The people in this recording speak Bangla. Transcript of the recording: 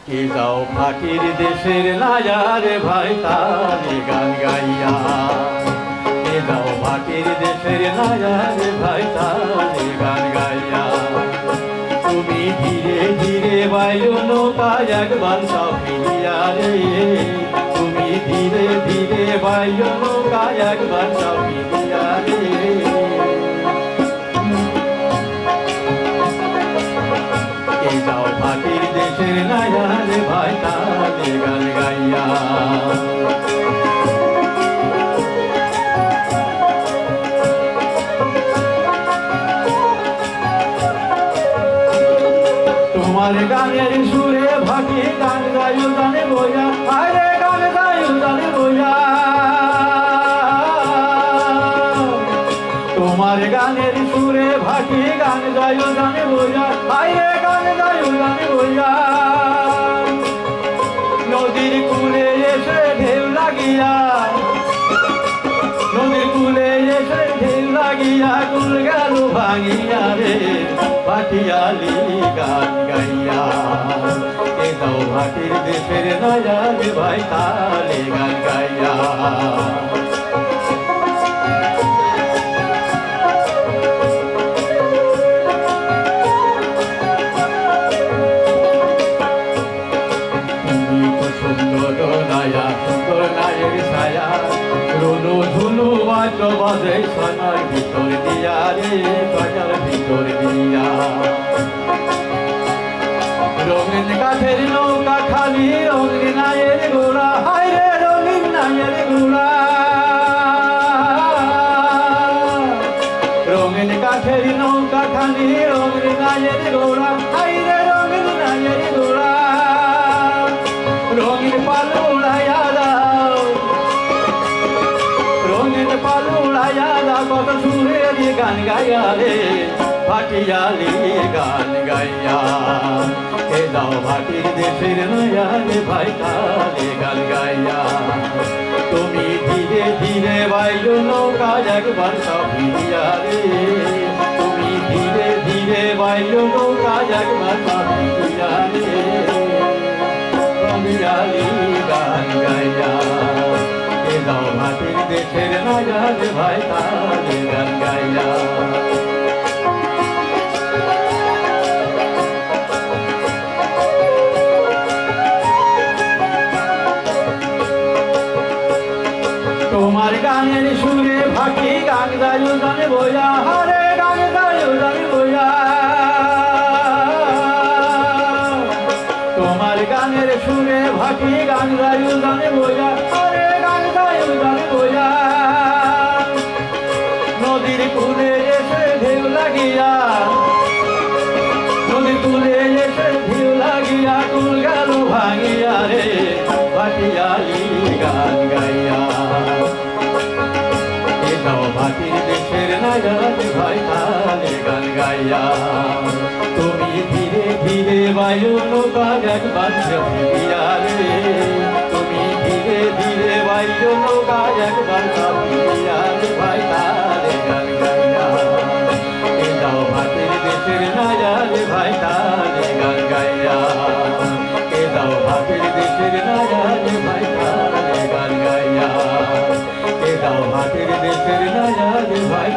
কে যাও ফাটির দেশের নায়ারে ভাই তালে গান গাইয়া, কে যাও ফাটির দেশের নায়ারে ভাই তালে গান গাইয়া। তুমি ধীরে ধীরে বাইলো নৌকা একবার সব ফিরিয়া রে, তুমি ধীরে ধীরে বাইলো নৌকা একবার সব ফিরিয়া রে। কে যাও ফাটির দেশের নায়ারে ভাই তালে গান গাইয়া। তোমার গানের সুরে ভাটি গান গায়ু গানে বইয়া, আরে গান গায়ু গানে বইয়া। তোমার গানের সুরে ভাটি গান গায়ু গানে বইয়া, আরে গান গায়ু গানে বইয়া। নদীর কূলে এসে ঢেউ লাগিয়া, নদীর কূলে এসে ঢেউ লাগিয়া, কুল গেল ভাঙিয়া রে ভাটিয়ালি গান গাইয়া। কে যাও ভাটির দেশের নায়ারে ভাই তালে গান গাইয়া। সুন্দর নায়া সুন্দর নায়ের ছায়া, রুনু ঝুনু বাদ্য বাজে সোনার ভিতর দিয়া রে, সোনার ভিতর দিয়া। রঙিন কাঠের নৌকা খালি রঙিন নায়ের গোড়া, হায় রে রঙিন নায়ের গোড়া। রঙিন কাঠের নৌকা খালি রঙিন নায়ের গোড়া, হায় রে রঙিন নায়ের গোড়া। রঙিন পাল উড়াইয়া দাও, রঙিন পাল উড়াইয়া দাও, কত সুরে দিয়ে গান গাইয়া রে ভাটিয়ালি গান গাইয়া। কে যাও ভাটির দেশের নায়ারে ভাই তালে গান গাইয়া। তুমি ধীরে ধীরে বাইলো নৌকা একবার সব ফিরিয়া রে, তুমি ধীরে ধীরে বাইলো নৌকা একবার সব ফিরিয়া রে। ভাটিয়ালি গান গাইয়া, কে যাও ভাটির দেশের নায়ারে ভাই তালে গান গাইয়া। তোমার গানের সুরে ভাটি গান গায়ু গানে বইয়া, হরে গান গায়ু গানে বইয়া। তোমার গানের সুরে ভাটি গান গায়ু গানে বইয়া, হরে গান গায়ু গানে বইয়া। নদীর কূলে এসে ঢেউ লাগিয়া, নদীর কূলে এসে ঢেউ লাগিয়া, কুল গেল ভাঙিয়া রে ভাটিয়ালি গান গাইয়া। কে যাও ভাটির দেশের নায়ারে ভাই তালে গান গাইয়া। তুমি ধীরে ধীরে বাইলো নৌকা একবার ফিরিয়া রে, তুমি ধীরে ধীরে বাইলো নৌকা একবার ফিরিয়া রে ভাই তালে গান গাইয়া। কে যাও ভাটির দেশের নায়ারে ভাই তালে গান গাইয়া। কে যাও ভাটির দেশের নায়ারে ভাই তালে গান গাইয়া। কে যাও ভাটির দেশের নায়ারে ভাই